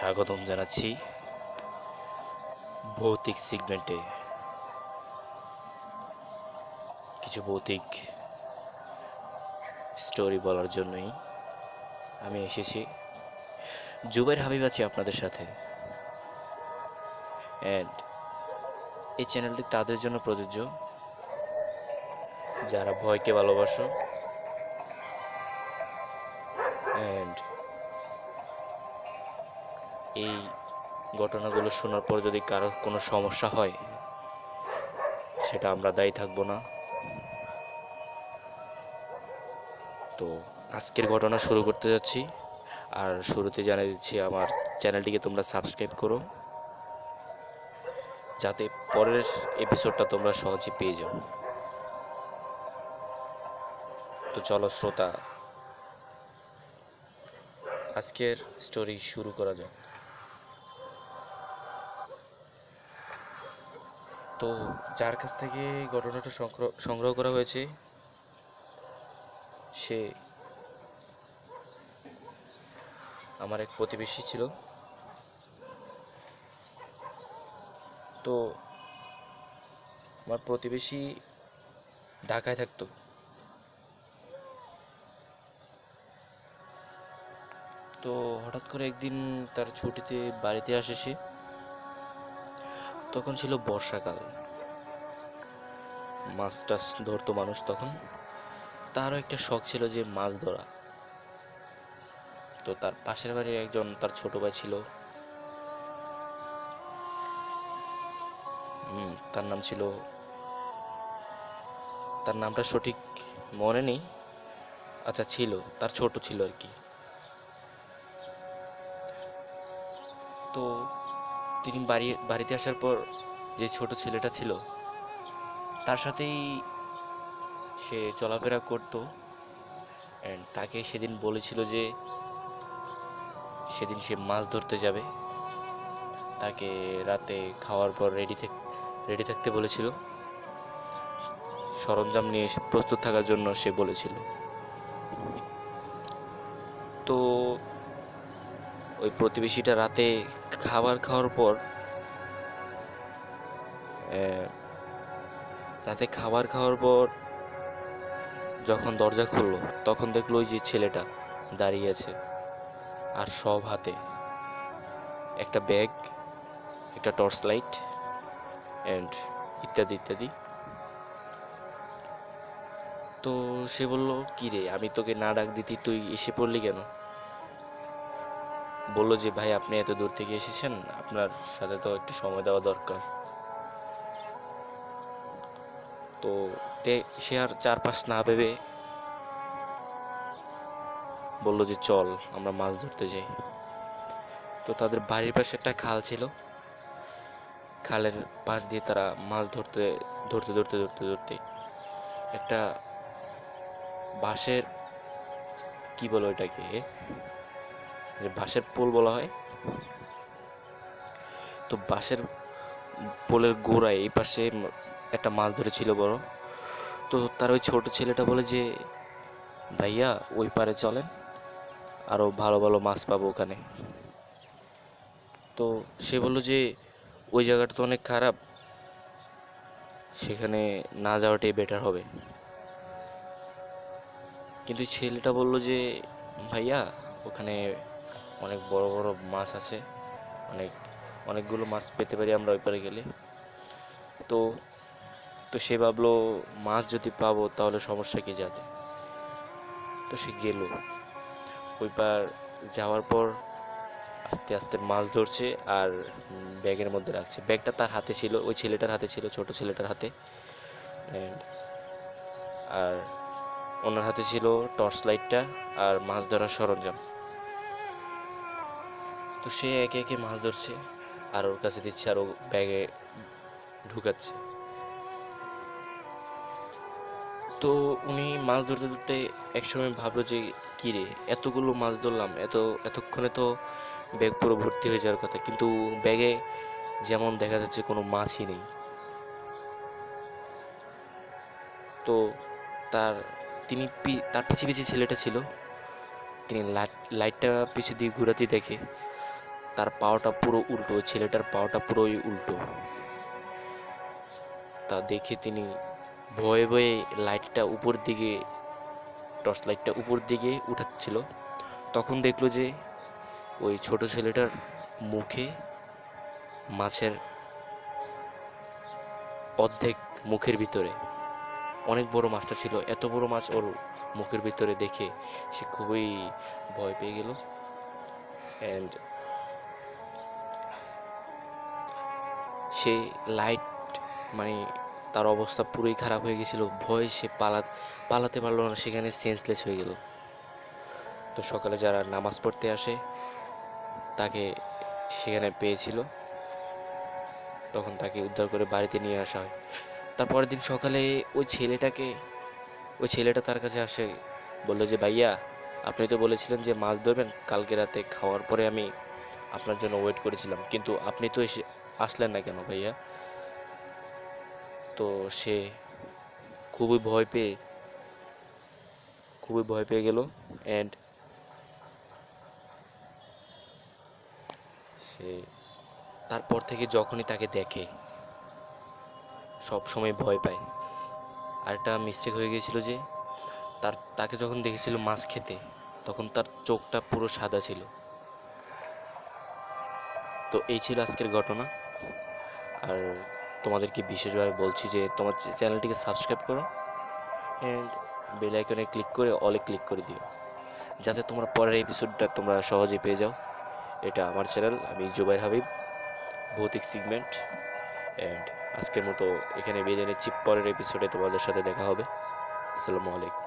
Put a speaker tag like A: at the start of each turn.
A: স্বাগতম জানাচ্ছি ভৌতিক সেগমেন্টে। কিছু ভৌতিক স্টোরি বলার জন্যই আমি এসেছি। জুবাইর হাবিব আছি আপনাদের সাথে। অ্যান্ড এই চ্যানেলটি তাদের জন্য প্রযোজ্য যারা ভয়কে ভালোবাসো অ্যান্ড এই ঘটনাগুলো শোনার পর যদি কারো কোনো সমস্যা হয় সেটা আমরা দায়ী থাকবো না। তো আজকের ঘটনা শুরু করতে যাচ্ছি, আর শুরুতে জানিয়ে দিচ্ছি আমার চ্যানেলটিকে তোমরা সাবস্ক্রাইব করো যাতে পরের এপিসোডটা তোমরা সহজে পেয়ে যাও। তো চলো শ্রোতা, আজকের স্টোরি শুরু করা যাক। তো যার কাছ থেকে ঘটনাটা সংগ্রহ করা হয়েছে সে আমার এক প্রতিবেশী ছিল। তো আমার প্রতিবেশী ঢাকায় থাকতো। তো হঠাৎ করে একদিন তার ছুটিতে বাড়িতে আসে সে। তখন ছিল বর্ষাকাল, মাছ টাছ ধরতো মানুষ তখন। তারও একটা শখ ছিল যে মাছ ধরা। তো তার পাশের বাড়ির একজন তার ছোট ভাই ছিল, তার নাম ছিল, তার নামটা সঠিক মনে নেই। আচ্ছা, ছিল, তার ছোট ছিল আর কি। তো তিনি বাড়িতে আসার পর যে ছোট ছেলেটা ছিল তার সাথেই সে চলাফেরা করতো। অ্যান্ড তাকে সেদিন বলেছিল যে সেদিন সে মাছ ধরতে যাবে। তাকে রাতে খাওয়ার পর রেডি থাকতে বলেছিল, সরঞ্জাম নিয়ে প্রস্তুত থাকার জন্য সে বলেছিল। তো ওই প্রতিবেশীটা রাতে খাবার খাওয়ার পর যখন দরজা খুললো তখন দেখলো ওই যে ছেলেটা দাঁড়িয়ে আছে, আর সব হাতে একটা ব্যাগ, একটা টর্চ লাইট অ্যান্ড ইত্যাদি ইত্যাদি। তো সে বলল, কি রে, আমি তোকে না ডাক দিতি তুই এসে পড়লি কেন? বললো যে ভাই, আপনি এত দূর থেকে এসেছেন, আপনার সাথে তো একটু সময় দেওয়া দরকার। তো সে আর চারপাশ না ভেবে বললো যে চল আমরা মাছ ধরতে যাই। তো তাদের বাড়ির পাশে একটা খাল ছিল, খালের পাশ দিয়ে তারা মাছ ধরতে ধরতে ধরতে ধরতে ধরতে একটা বাঁশের, কি বলো এটাকে, যে বাঁশের পোল বলা হয়, তো বাঁশের পোলের গোড়ায় এই পাশে একটা মাছ ধরেছিল বড়। তো তার ওই ছোট ছেলেটা বলে যে ভাইয়া ওই পারে চলেন, আরও ভালো ভালো মাছ পাবো ওখানে। তো সে বলল যে ওই জায়গাটা তো অনেক খারাপ, সেখানে না যাওয়াটাই বেটার হবে। কিন্তু ছেলেটা বলল যে ভাইয়া ওখানে অনেক বড় বড় মাছ আছে, অনেকগুলো মাছ পেতে পারি আমরা ওই পারে গেলে। তো তো সে ভাবলো মাছ যদি পাবো তাহলে সমস্যা কি যাবে। তো সে গেল ওই পার। যাওয়ার পর আস্তে আস্তে মাছ ধরছে আর ব্যাগের মধ্যে রাখছে। ব্যাগটা তার হাতে ছিল, ওই ছেলেটার হাতে ছিল, ছোট ছেলেটার হাতে। আর ওনার হাতে ছিল টর্চ লাইটটা আর মাছ ধরার সরঞ্জাম। তো সে একে একে মাছ ধরছে আর ওর কাছে দিচ্ছে আর ও ব্যাগে ঢুকাচ্ছে। তো উনি মাছ ধরতে ধরতে একসময় ভাবলো যে কী রে, এতগুলো মাছ ধরলাম, এতক্ষণে তো ব্যাগ পুরো ভর্তি হয়ে যাওয়ার কথা, কিন্তু ব্যাগে যেমন দেখা যাচ্ছে কোনো মাছই নেই। তো তার তার পিছে পিছে ছেলেটা ছিল, তিনি লাইটটা পিছু দিয়ে ঘুরাতে দেখে তার পাওয়াটা পুরো উল্টো, ওই ছেলেটার পাওয়াটা পুরোই উল্টো। তা দেখে তিনি ভয়ে ভয়ে লাইটটা উপর দিকে, টর্চ লাইটটা উপর দিকে উঠাচ্ছিল। তখন দেখলো যে ওই ছোট ছেলেটার মুখে মাছের অর্ধেক, মুখের ভিতরে অনেক বড় মাছটা ছিল। এত বড় মাছ ওর মুখের ভিতরে দেখে সে খুবই ভয় পেয়ে গেল। অ্যান্ড সে লাইট, মানে তার অবস্থা পুরোই খারাপ হয়ে গেছিল। ভয়ে সে পালাতে পারলো না, সেখানে সেন্সলেস হয়ে গেল। তো সকালে যারা নামাজ পড়তে আসে তাকে সেখানে পেয়েছিল, তখন তাকে উদ্ধার করে বাড়িতে নিয়ে আসা হয়। তারপরের দিন সকালে ওই ছেলেটা তার কাছে আসে, বললো যে ভাইয়া, আপনি তো বলেছিলেন যে মাছ ধরবেন, কালকে রাতে খাওয়ার পরে আমি আপনার জন্য ওয়েট করেছিলাম, কিন্তু আপনি তো আসলেন না কেন ভাইয়া? তো সে খুবই ভয় পেয়ে গেল। অ্যান্ড সে তারপর থেকে যখনই তাকে দেখে সব সময় ভয় পায়। আরেকটা মিস্টেক হয়ে গিয়েছিল যে তাকে যখন দেখেছিল মাছ খেতে, তখন তার চোখটা পুরো সাদা ছিল। তো এই ছিল আজকের ঘটনা। আর তোমাদেরকে বিশেষভাবে বলছি যে তোমার চ্যানেলটিকে সাবস্ক্রাইব করো অ্যান্ড বেল আইকনে ক্লিক করে অলে ক্লিক করে দিও, যাতে তোমরা পরের এপিসোডটা তোমরা সহজে পেয়ে যাও। এটা আমার চ্যানেল, আমি জুবাইর হাবিব, ভৌতিক সিগমেন্ট। অ্যান্ড আজকের মতো এখানে বিদায় নিচ্ছি, পরের এপিসোডে তোমাদের সাথে দেখা হবে। আসসালামু আলাইকুম।